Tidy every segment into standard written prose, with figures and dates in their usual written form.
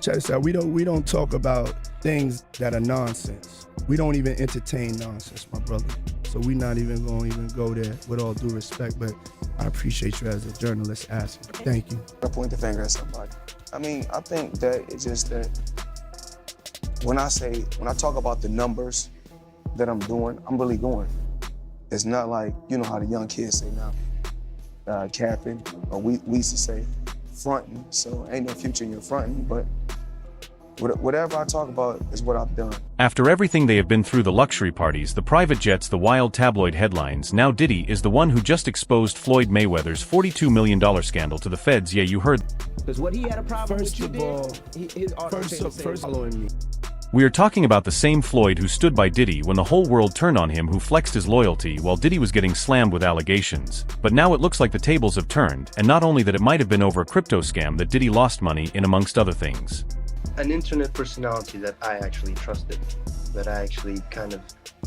Check this out. We don't talk about things that are nonsense. We don't even entertain nonsense, my brother. So we're not even going to go there, with all due respect. But I appreciate you as a journalist asking. Thank you. I point the finger at somebody. I mean, I think that it's just that when I talk about the numbers that I'm doing, I'm really going. It's not like, you know how the young kids say now, capping, or we used to say fronting. So ain't no future in your fronting, but whatever I talk about is what I've done. After everything they have been through, the luxury parties, the private jets, the wild tabloid headlines, now Diddy is the one who just exposed Floyd Mayweather's $42 million scandal to the feds. Yeah, you heard. Because what he had a problem First with of all, first following me. We are talking about the same Floyd who stood by Diddy when the whole world turned on him, who flexed his loyalty while Diddy was getting slammed with allegations. But now it looks like the tables have turned, and not only that, it might have been over a crypto scam that Diddy lost money in, amongst other things. An internet personality that I actually trusted, that I actually kind of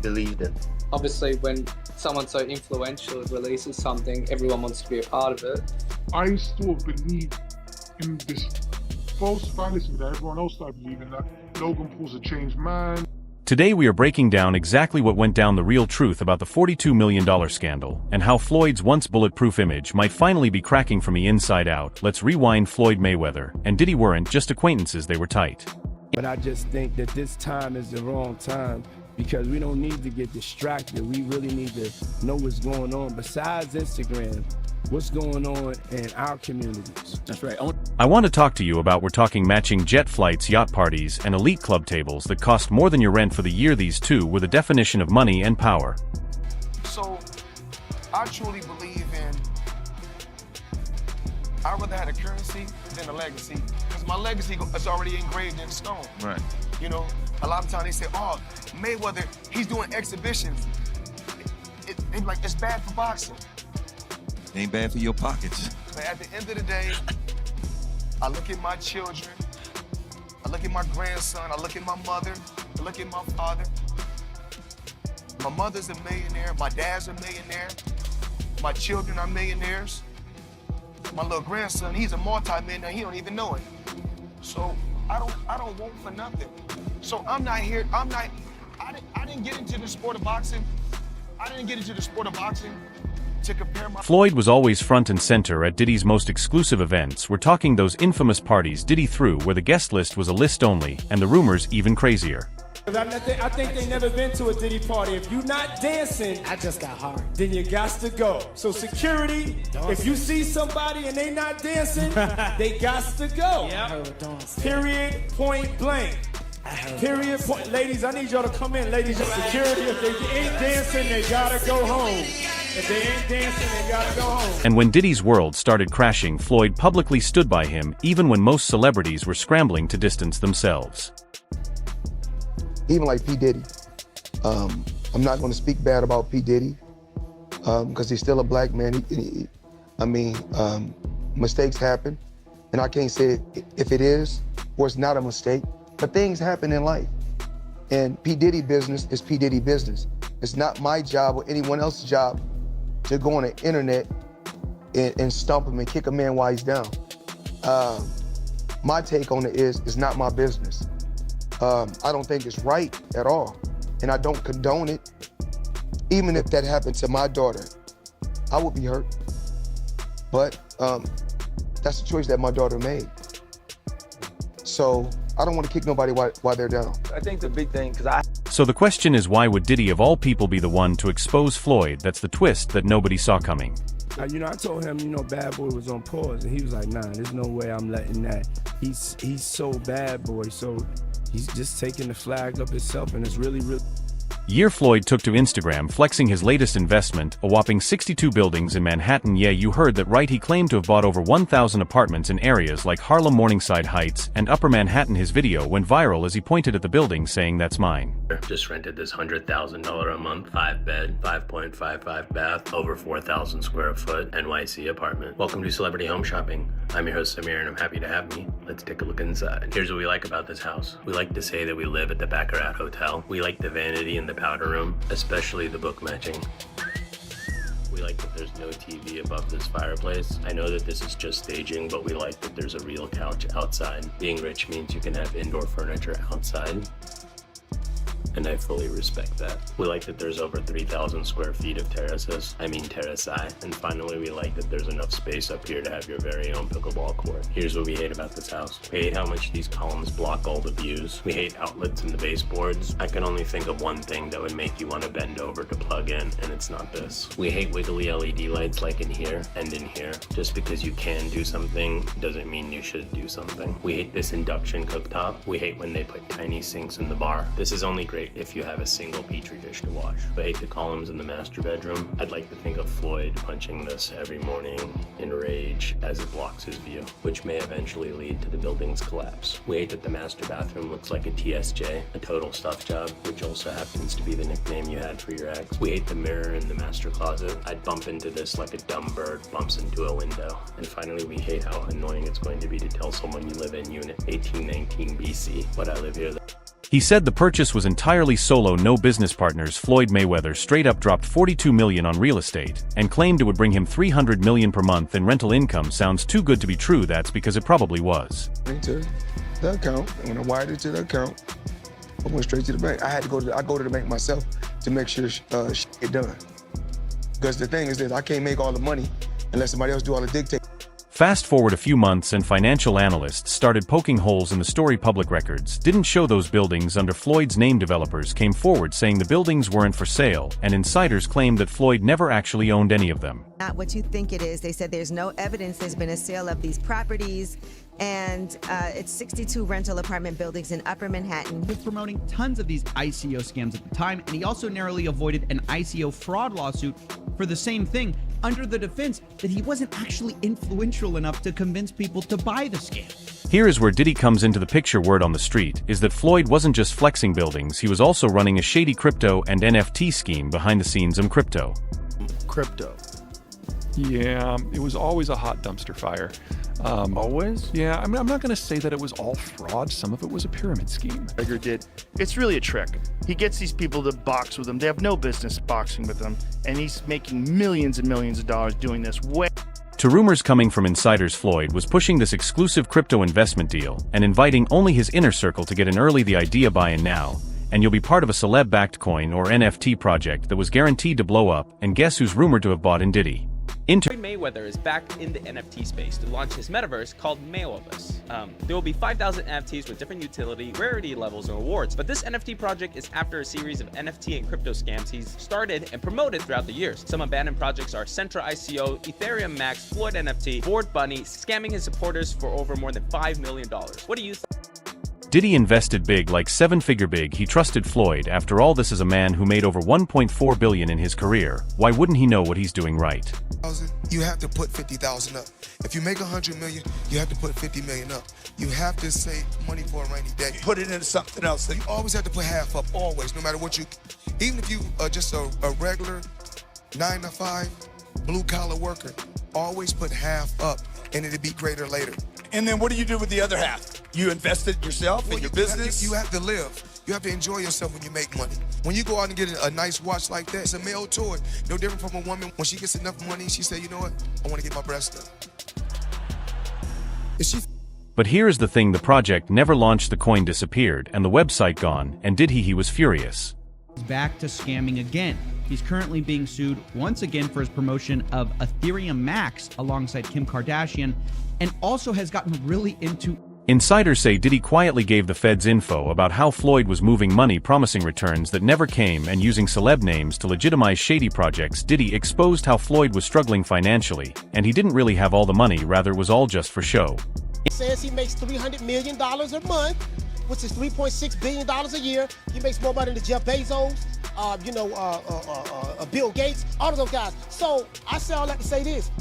believed in. Obviously, when someone so influential releases something, everyone wants to be a part of it. I still believe in this false fallacy that everyone else started believing, that Logan Paul's a changed man. Today we are breaking down exactly what went down, the real truth about the $42 million scandal, and how Floyd's once bulletproof image might finally be cracking from the inside out. Let's rewind. Floyd Mayweather and Diddy weren't just acquaintances, they were tight. But I just think that this time is the wrong time, because we don't need to get distracted. We really need to know what's going on besides Instagram. What's going on in our communities. That's right. I want to talk to you about, we're talking matching jet flights, yacht parties, and elite club tables that cost more than your rent for the year. These two were the definition of money and power. So I truly believe in, I'd rather have a currency than a legacy, because my legacy is already engraved in stone. Right. You know, a lot of times they say, oh, Mayweather, he's doing exhibitions. They like, it's bad for boxing. Ain't bad for your pockets. But at the end of the day, I look at my children, I look at my grandson, I look at my mother, I look at my father. My mother's a millionaire, my dad's a millionaire, my children are millionaires. My little grandson, he's a multi-millionaire, he don't even know it. So I don't want for nothing. So I'm not here, I didn't get into the sport of boxing. To compare my Floyd was always front and center at Diddy's most exclusive events. We're talking those infamous parties Diddy threw, where the guest list was a list only, and the rumors even crazier. I think they never been to a Diddy party. If you not dancing, I just got hard. then you got to go. So security, if you see somebody and they not dancing, they got to go. Period, point blank. Period, point. Ladies, I need y'all to come in. Ladies, security, if they ain't dancing, they gotta go home. If they ain't dancing, they gotta go home. And when Diddy's world started crashing, Floyd publicly stood by him, even when most celebrities were scrambling to distance themselves. even like P. Diddy. I'm not going to speak bad about P. Diddy because he's still a black man. Mistakes happen, and I can't say if it is or it's not a mistake, but things happen in life. And P. Diddy business is P. Diddy business. It's not my job or anyone else's job to go on the internet and stump him and kick a man while he's down. My take on it is, it's not my business. I don't think it's right at all, and I don't condone it. Even if that happened to my daughter, I would be hurt. But that's the choice that my daughter made. So I don't want to kick nobody while they're down. I think the big thing, So the question is, why would Diddy of all people be the one to expose Floyd? That's the twist that nobody saw coming. I told him, Bad Boy was on pause, and he was like, nah, there's no way I'm letting that. He's so bad boy, so he's just taking the flag up himself, and it's really, really... Year Floyd took to Instagram flexing his latest investment, a whopping 62 buildings in Manhattan. Yeah, you heard that right. He claimed to have bought over 1,000 apartments in areas like Harlem, Morningside Heights, and Upper Manhattan. His video went viral as he pointed at the building, saying, "That's mine." Just rented this $100,000 a month, 5-bed, 5.55 bath, over 4,000 square foot NYC apartment. Welcome to Celebrity Home Shopping. I'm your host Samir, and I'm happy to have me. Let's take a look inside. Here's what we like about this house. We like to say that we live at the Baccarat Hotel. We like the vanity in the powder room, especially the book matching. We like that there's no TV above this fireplace. I know that this is just staging, but we like that there's a real couch outside. Being rich means you can have indoor furniture outside, and I fully respect that. We like that there's over 3,000 square feet of terraces. I mean terraci. And finally, we like that there's enough space up here to have your very own pickleball court. Here's what we hate about this house. We hate how much these columns block all the views. We hate outlets in the baseboards. I can only think of one thing that would make you want to bend over to plug in, and it's not this. We hate wiggly LED lights like in here and in here. Just because you can do something doesn't mean you should do something. We hate this induction cooktop. We hate when they put tiny sinks in the bar. This is only great if you have a single petri dish to wash. I hate the columns in the master bedroom. I'd like to think of Floyd punching this every morning in rage as it blocks his view, which may eventually lead to the building's collapse. We hate that the master bathroom looks like a TSJ, a total stuff job, which also happens to be the nickname you had for your ex. We hate the mirror in the master closet. I'd bump into this like a dumb bird bumps into a window. And finally, we hate how annoying it's going to be to tell someone you live in unit 1819 BC, but I live here. He said the purchase was entirely solo, no business partners. Floyd Mayweather straight up dropped $42 million on real estate and claimed it would bring him $300 million per month in rental income. Sounds too good to be true. That's because it probably was. To the account, and when I wired it to the account, I went straight to the bank. I go to the bank myself to make sure shit get done. Because the thing is that I can't make all the money unless somebody else do all the dictating. Fast forward a few months and financial analysts started poking holes in the story. Public records didn't show those buildings under Floyd's name. Developers came forward saying the buildings weren't for sale, and insiders claimed that Floyd never actually owned any of them. Not what you think it is. They said there's no evidence there's been a sale of these properties, and it's 62 rental apartment buildings in Upper Manhattan. He was promoting tons of these ICO scams at the time, and he also narrowly avoided an ICO fraud lawsuit for the same thing, under the defense that he wasn't actually influential enough to convince people to buy the scam. Here is where Diddy comes into the picture. Word on the street is that Floyd wasn't just flexing buildings, he was also running a shady crypto and NFT scheme behind the scenes. Crypto. Yeah, it was always a hot dumpster fire. Always? Yeah, I mean, I'm not going to say that it was all fraud. Some of it was a pyramid scheme. It's really a trick. He gets these people to box with him. They have no business boxing with him, and he's making millions and millions of dollars doing this. To rumors coming from insiders, Floyd was pushing this exclusive crypto investment deal and inviting only his inner circle to get in early. The idea: buy in now, and you'll be part of a celeb-backed coin or NFT project that was guaranteed to blow up. And guess who's rumored to have bought in? Diddy. Floyd Mayweather is back in the NFT space to launch his metaverse called Mayweather. There will be 5,000 NFTs with different utility, rarity levels, and rewards. But this NFT project is after a series of NFT and crypto scams he's started and promoted throughout the years. Some abandoned projects are Centra ICO, Ethereum Max, Floyd NFT, Bored Bunny, scamming his supporters for over more than $5 million. What do you think? Diddy invested big, like seven-figure big. He trusted Floyd. After all, this is a man who made over $1.4 billion in his career. Why wouldn't he know what he's doing right? You have to put 50,000 up. If you make 100 million, you have to put 50 million up. You have to save money for a rainy day. Put it into something else. So you always have to put half up, always, no matter what you, even if you are just a regular 9-to-5 blue-collar worker, always put half up, and it'll be greater later. And then what do you do with the other half? You invest it yourself in your business? You have to live. You have to enjoy yourself when you make money. When you go out and get a nice watch like that, it's a male toy. No different from a woman. When she gets enough money, she say, you know what? I want to get my breast done. But here's the thing: the project never launched, the coin disappeared, and the website gone. And he was furious. He's back to scamming again. He's currently being sued once again for his promotion of Ethereum Max alongside Kim Kardashian, and also has gotten really into. Insiders say Diddy quietly gave the feds info about how Floyd was moving money, promising returns that never came, and using celeb names to legitimize shady projects. Diddy exposed how Floyd was struggling financially, and he didn't really have all the money, rather it was all just for show. It says he makes $300 million a month, which is $3.6 billion a year. He makes more money than Jeff Bezos, Bill Gates, all of those guys. So I say all that to say this.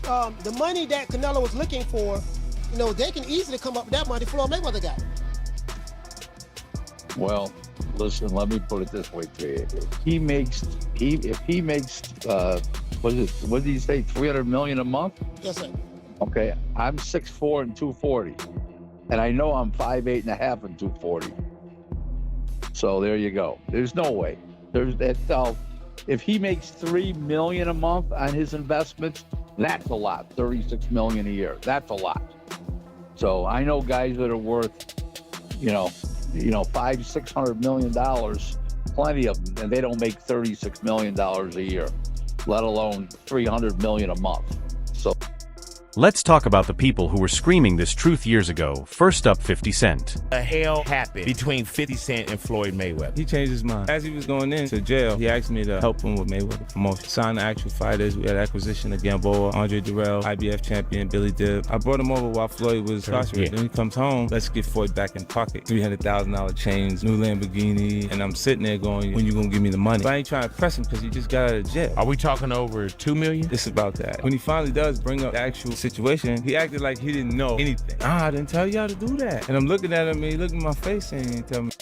The money that Canelo was looking for, they can easily come up with that money Floyd Mayweather got. Well, listen, let me put it this way to you. If he makes, what did he say, $300 million a month? Yes, sir. Okay, I'm 6'4" and 240. And I know I'm 5'8" and a half and 240. So there you go. There's no way. If he makes $3 million a month on his investments, that's a lot. $36 million a year. That's a lot. So I know guys that are worth, $500-600 million, plenty of them, and they don't make $36 million a year, let alone $300 million a month. So Let's talk about the people who were screaming this truth years ago. First up, 50 Cent. The hell happened between 50 Cent and Floyd Mayweather? He changed his mind. As he was going into jail, he asked me to help him with Mayweather promotion. Signed the actual fighters. We had acquisition of Gamboa, Andre Durrell, IBF champion, Billy Dib. I brought him over while Floyd was incarcerated. Then he comes home, let's get Floyd back in pocket. $300,000 chains, new Lamborghini, and I'm sitting there going, when you gonna give me the money? But I ain't trying to press him because he just got out of jail. Are we talking over $2 million? It's about that. When he finally does bring up the actual situation, he acted like he didn't know anything. I didn't tell y'all to do that. And I'm looking at him and he looked in my face and he didn't tell me.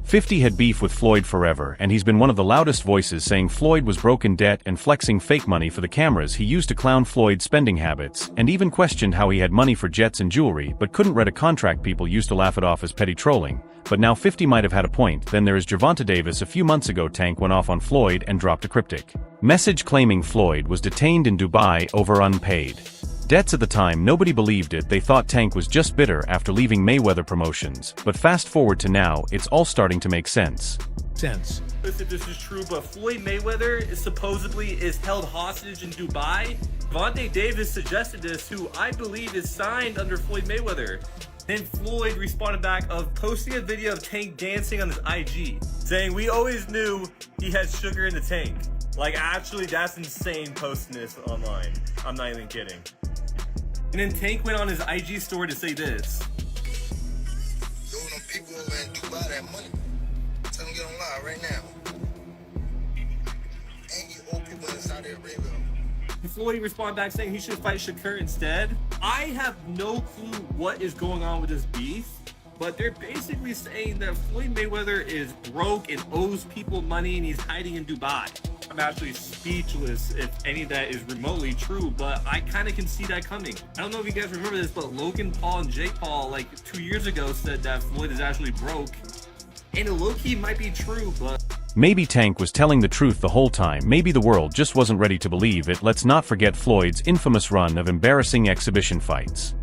50 had beef with Floyd forever, and he's been one of the loudest voices saying Floyd was broke in debt and flexing fake money for the cameras he used to clown Floyd's spending habits, and even questioned how he had money for jets and jewelry but couldn't read a contract. People used to laugh it off as petty trolling. But now 50 might have had a point. Then there is Gervonta Davis. A few months ago, Tank went off on Floyd and dropped a cryptic message claiming Floyd was detained in Dubai over unpaid debts. At the time, nobody believed it. They thought Tank was just bitter after leaving Mayweather Promotions. But fast forward to now, it's all starting to make sense. If this is true, but Floyd Mayweather is supposedly held hostage in Dubai. Gervonta Davis suggested this, who I believe is signed under Floyd Mayweather. Then Floyd responded back of posting a video of Tank dancing on his IG, saying, "We always knew he had sugar in the tank." Like, actually, that's insane posting this online. I'm not even kidding. And then Tank went on his IG story to say this. Yo, them people over in Dubai that money. Tell them to get on live right now. And you old people in Saudi Arabia. Floyd responded back saying he should fight Shakur instead. I have no clue what is going on with this beef, but they're basically saying that Floyd Mayweather is broke and owes people money and he's hiding in Dubai. I'm actually speechless if any of that is remotely true, but I kind of can see that coming. I don't know if you guys remember this, but Logan Paul and Jake Paul, like 2 years ago, said that Floyd is actually broke. And low-key might be true, but... Maybe Tank was telling the truth the whole time. Maybe the world just wasn't ready to believe it. Let's not forget Floyd's infamous run of embarrassing exhibition fights.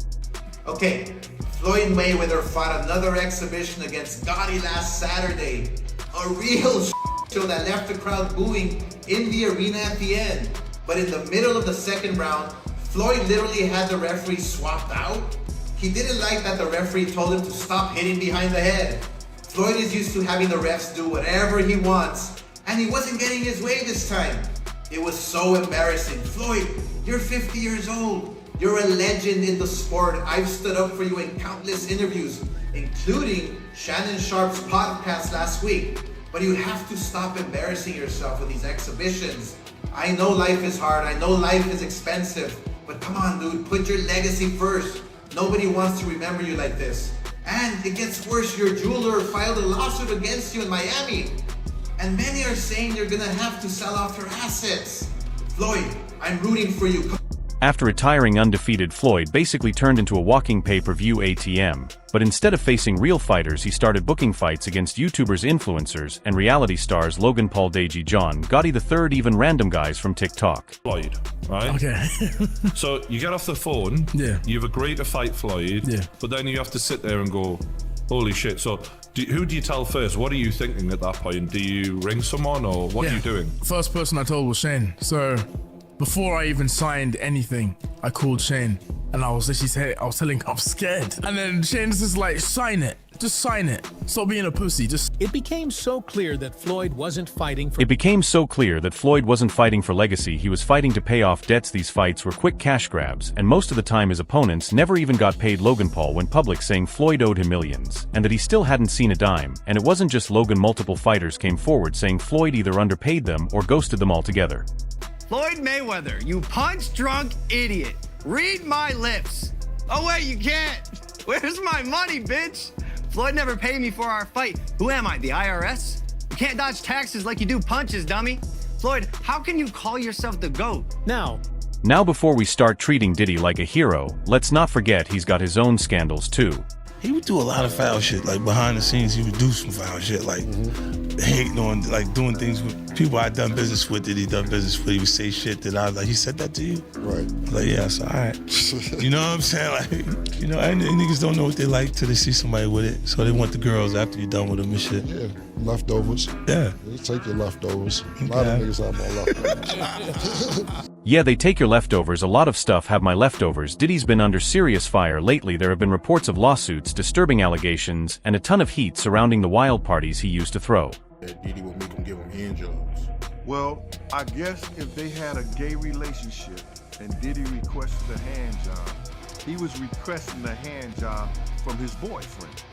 Okay, Floyd Mayweather fought another exhibition against Gotti last Saturday. A real show that left the crowd booing in the arena at the end. But in the middle of the second round, Floyd literally had the referee swapped out. He didn't like that the referee told him to stop hitting behind the head. Floyd is used to having the refs do whatever he wants, and he wasn't getting his way this time. It was so embarrassing. Floyd, you're 50 years old. You're a legend in the sport. I've stood up for you in countless interviews, including Shannon Sharp's podcast last week. But you have to stop embarrassing yourself with these exhibitions. I know life is hard. I know life is expensive. But come on, dude, put your legacy first. Nobody wants to remember you like this. And it gets worse, your jeweler filed a lawsuit against you in Miami. And many are saying you're gonna have to sell off your assets. Floyd, I'm rooting for you. After retiring undefeated, Floyd basically turned into a walking pay-per-view ATM. But instead of facing real fighters, he started booking fights against YouTubers, influencers, and reality stars. Logan Paul, Deji, John Gotti III, even random guys from TikTok. Floyd, right? Okay. So you get off the phone, you've agreed to fight Floyd, but then you have to sit there and go, holy shit. So who do you tell first? What are you thinking at that point? Do you ring someone or what are you doing? First person I told was Shane. So before I even signed anything, I called Shane and I was telling him I'm scared. And then Shane's just like, sign it. Just sign it. Stop being a pussy. It became so clear that Floyd wasn't fighting for... It became so clear that Floyd wasn't fighting for legacy. He was fighting to pay off debts. These fights were quick cash grabs, and most of the time his opponents never even got paid. Logan Paul went public saying Floyd owed him millions, and that he still hadn't seen a dime. And it wasn't just Logan. Multiple fighters came forward saying Floyd either underpaid them or ghosted them altogether. Floyd Mayweather, you punch-drunk idiot. Read my lips. Oh wait, you can't. Where's my money, bitch? Floyd never paid me for our fight. Who am I, the IRS? You can't dodge taxes like you do punches, dummy. Floyd, how can you call yourself the GOAT? Now before we start treating Diddy like a hero, let's not forget he's got his own scandals too. he would do a lot of foul shit. Like behind the scenes, he would do some foul shit, like hating on, like doing things with people I done business with that he done business with. He would say shit that I was like, he said that to you? Right. Like, yeah, so all right. You know what I'm saying? Like, you know, and niggas don't know what they like till they see somebody with it. So they want the girls after you're done with them and shit. Yeah, leftovers. Yeah. They take your leftovers. A lot of niggas have more leftovers. Yeah, they take your leftovers. A lot of stuff have my leftovers. Diddy's been under serious fire lately. There have been reports of lawsuits, disturbing allegations, and a ton of heat surrounding the wild parties he used to throw. That Diddy will make him give him hand jobs. Well, I guess if they had a gay relationship and Diddy requested a hand job, he was requesting a hand job from his boyfriend.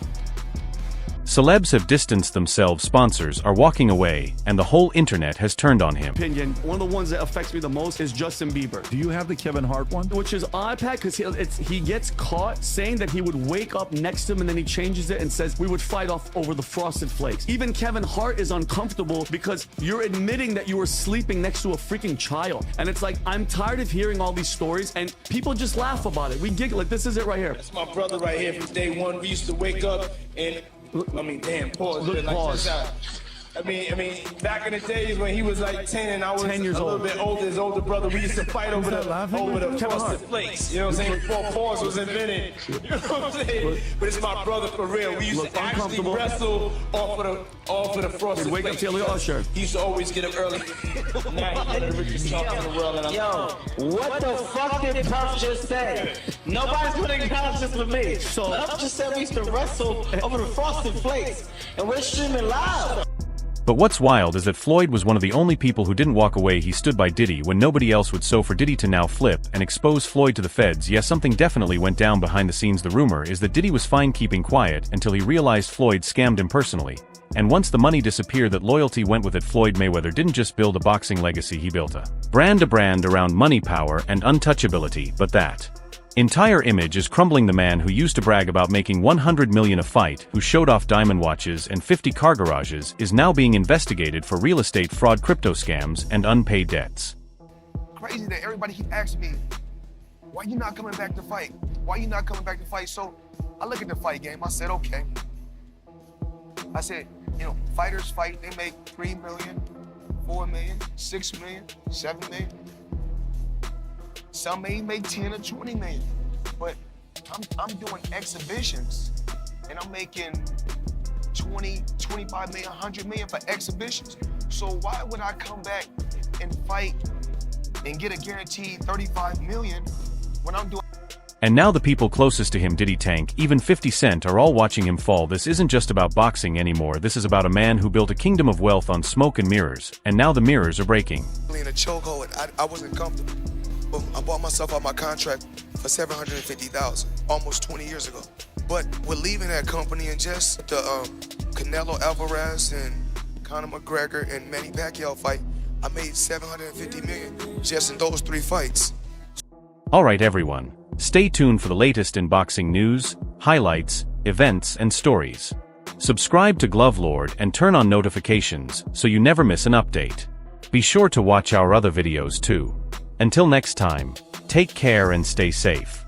Celebs have distanced themselves, sponsors are walking away, and the whole internet has turned on him. Opinion, one of the ones that affects me the most is Justin Bieber. Do you have the Kevin Hart one? Which is odd, Pat, because he gets caught saying that he would wake up next to him and then he changes it and says we would fight off over the Frosted Flakes. Even Kevin Hart is uncomfortable because you're admitting that you were sleeping next to a freaking child. And it's like, I'm tired of hearing all these stories and people just laugh about it. We giggle like, this is it right here. That's my brother right here from day one. We used to wake up and, I mean, damn, pause. Look, like, pause. I mean, back in the days when he was like 10 and I was 10 years a little old. bit older, his older brother, we used to fight over the Frosted Flakes. You know what I'm saying? Before pause was invented. You know what I'm saying? But it's my brother for real. We used to actually wrestle off of the Frosted Wake up Flakes. till the usher. He used to always get up early. Now he the richest talk in the world. And Yo, what the fuck did Puff just say? Nobody's gonna acknowledge this with me. So Puff just said we used to wrestle over the Frosted Flakes, and we're streaming live. But what's wild is that Floyd was one of the only people who didn't walk away. He stood by Diddy when nobody else would. So for Diddy to now flip and expose Floyd to the feds, yes, something definitely went down behind the scenes. The rumor is that Diddy was fine keeping quiet until he realized Floyd scammed him personally. And once the money disappeared, that loyalty went with it. Floyd Mayweather didn't just build a boxing legacy, he built a brand around money, power, and untouchability. But that entire image is crumbling. The man who used to brag about making $100 million a fight, who showed off diamond watches and 50 car garages, is now being investigated for real estate fraud, crypto scams, and unpaid debts. Crazy that everybody keep asking me, why you not coming back to fight? Why you not coming back to fight? So I look at the fight game, I said, okay. I said, you know, fighters fight, they make 3 million, 4 million, 6 million, 7 million. Some may make 10 or 20 million, but I'm doing exhibitions and I'm making 20, 25 million, 100 million for exhibitions. So why would I come back and fight and get a guaranteed 35 million when I'm doing... And now the people closest to him, Diddy, Tank, even 50 Cent, are all watching him fall. This isn't just about boxing anymore. This is about a man who built a kingdom of wealth on smoke and mirrors, and now the mirrors are breaking. In a chokehold, I wasn't comfortable. But I bought myself out my contract for $750,000 almost 20 years ago. But with leaving that company and just the Canelo Alvarez and Conor McGregor and Manny Pacquiao fight, I made $750 million just in those 3 fights. Alright everyone, stay tuned for the latest in boxing news, highlights, events, and stories. Subscribe to Glove Lord and turn on notifications so you never miss an update. Be sure to watch our other videos too. Until next time, take care and stay safe.